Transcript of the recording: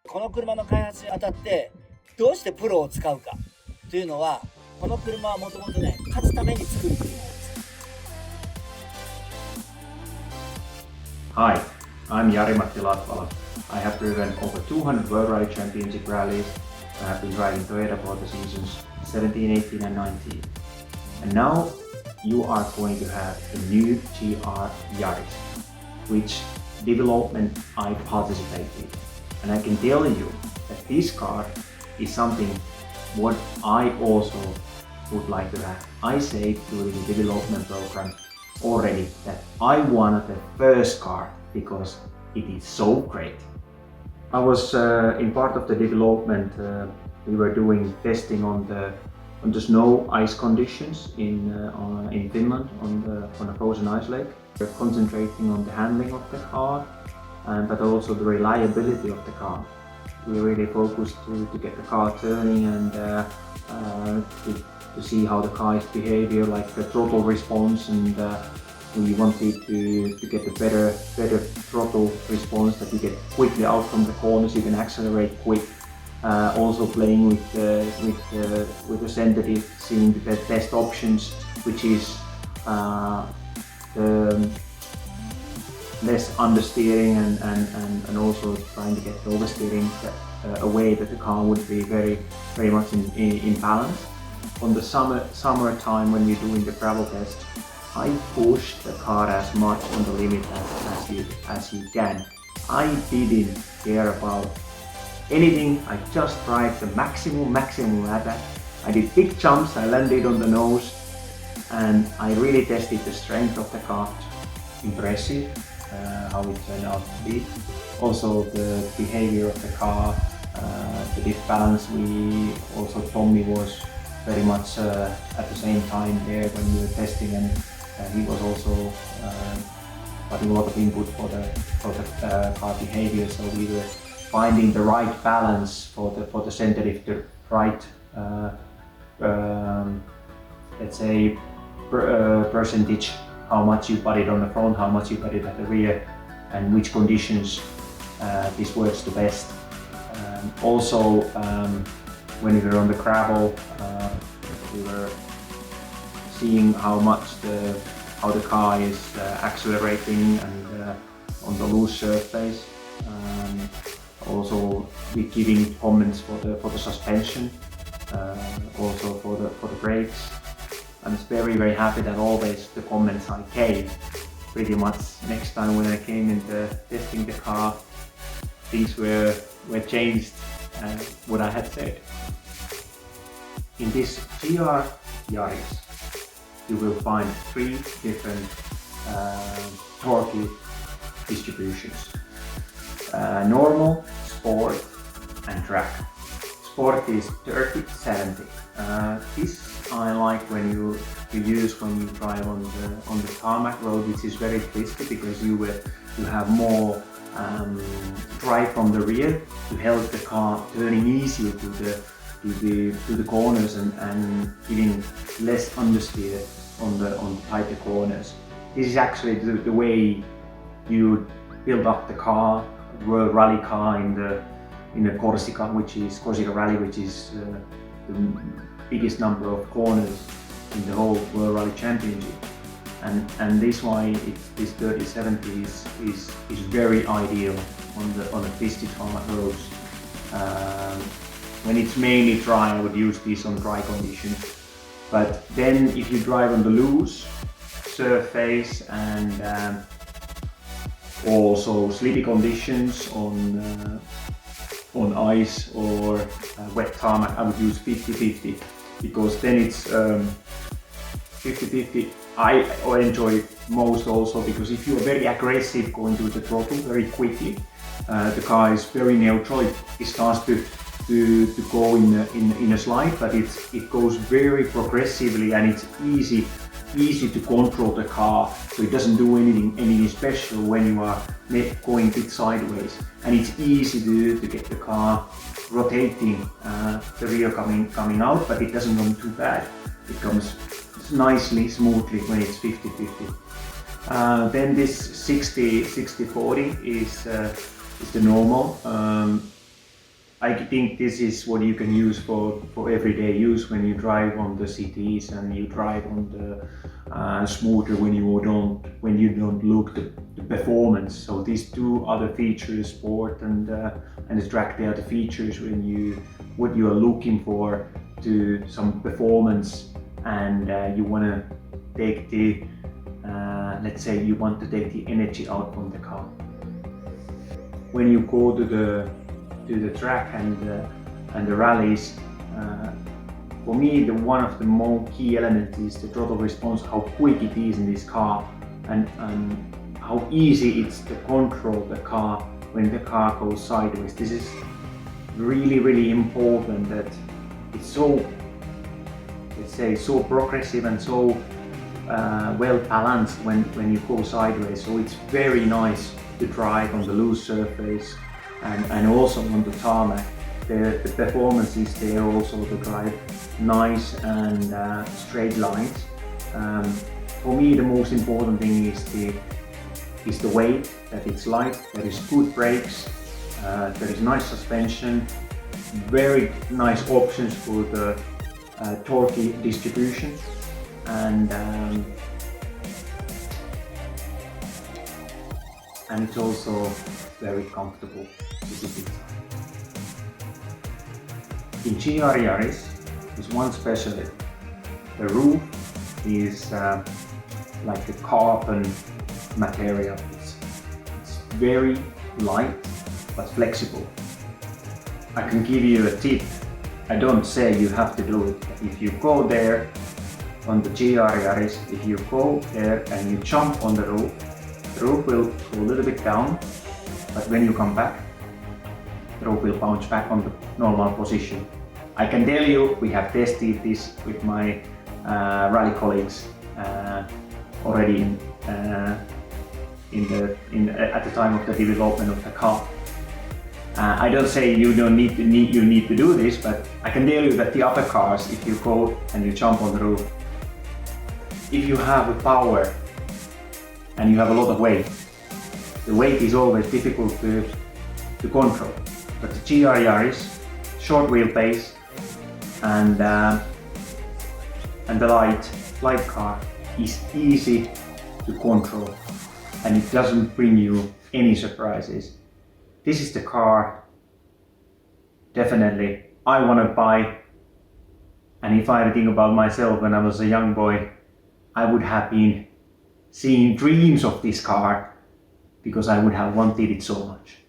この車の開発にあたってどうしてプロを使うかというのは、この車はもともとね、勝つために作る車なんです。Hi, I'm Jari-Matti Latvala. I have driven over 200 World Rally Championship rallies. I have been driving Toyota for the seasons 17, 18 and 19. And now you are going to have a new GR Yaris, which development I participated. And I can tell you that this car is something what I also would like to have. I said during the development program already that I wanted the first car because it is so great. I was in part of the development. We were doing testing on the snow ice conditions in Finland on a frozen ice lake. We're concentrating on the handling of the car, but also the reliability of the car. We really focused to get the car turning and to see how the car is behavior, like the throttle response, and we wanted to get a better throttle response, that you get quickly out from the corners, you can accelerate quick. Also playing with the sensitive, seeing the best options, which is the less understeering and also trying to get the oversteering a way that the car would be very much in balance. On the summer time when we're doing the travel test, I pushed the car as much on the limit as you can. I didn't care about anything. I just tried the maximum attack. I did big jumps, I landed on the nose, and I really tested the strength of the car. Impressive how it turned out to be. Also the behavior of the car, the diff balance. Tommy was very much at the same time there when we were testing, and he was also putting a lot of input for the car behavior. So we were finding the right balance for the sensitive, the right let's say percentage, how much you put it on the front, how much you put it at the rear, and which conditions this works the best. Also when we were on the gravel, we were seeing how the car is accelerating and on the loose surface. Also we giving comments for the suspension, also for the brakes. I'm very happy that always the comments I gave, pretty much next time when I came into testing the car, things were changed what I had said. In this GR Yaris, you will find 3 different torque distributions. Normal, sport and track. Sport is 30-70. This I like when you drive on the tarmac road, which is very twisty, because you have more drive from the rear to help the car turning easier to the corners and giving less understeer on the tighter corners. This is actually the way you build up the car, World Rally car in the Corsica Rally, which is the biggest number of corners in the whole World Rally Championship. And this why this 30-70 is very ideal on the twisty tarmac roads. When it's mainly dry, I would use this on dry conditions. But then if you drive on the loose surface and also slippery conditions on ice or wet tarmac, I would use 50-50, because then it's 50-50. I enjoy most also because if you are very aggressive going to the throttle very quickly, the car is very neutral. It starts to go in a slide, but it goes very progressively, and it's easy to control the car, so it doesn't do anything special when you are going a bit sideways, and it's easy to get the car rotating, the rear coming out, but it doesn't go too bad. It comes nicely, smoothly when it's 50-50. Then this 60-40 is the normal. I think this is what you can use for everyday use when you drive on the cities and you drive on the scooter when you don't look the performance. So these two other features, sport and the track, they are the features what you are looking for to some performance, and you want to take the let's say you want to take the energy out from the car. When you go to the track and the rallies, for me one of the more key elements is the throttle response, how quick it is in this car, and how easy it's to control the car when the car goes sideways. This is really important, that it's so, let's say, so progressive and so well balanced when you go sideways. So it's very nice to drive on the loose surface and also on the tarmac. The performance is there also to drive nice and straight lines. For me, the most important thing is the weight, that it's light, there is good brakes, there is nice suspension, very nice options for the torque distribution, and it's also very comfortable to sit inside. In GR Yaris is one specialty. The roof is like a carbon material. It's very light but flexible. I can give you a tip. I don't say you have to do it. If you go there on the GR Yaris, if you go there and you jump on the roof will go a little bit down, but when you come back, the roof will bounce back on the normal position. I can tell you, we have tested this with my rally colleagues already at the time of the development of the car. I don't say you need to do this, but I can tell you that the other cars, if you go and you jump on the roof, if you have a power and you have a lot of weight, the weight is always difficult to control. But the GR Yaris, short wheelbase, and the light car is easy to control, and it doesn't bring you any surprises. This is the car definitely I want to buy, and if I think about myself when I was a young boy, I would have been seeing dreams of this car because I would have wanted it so much.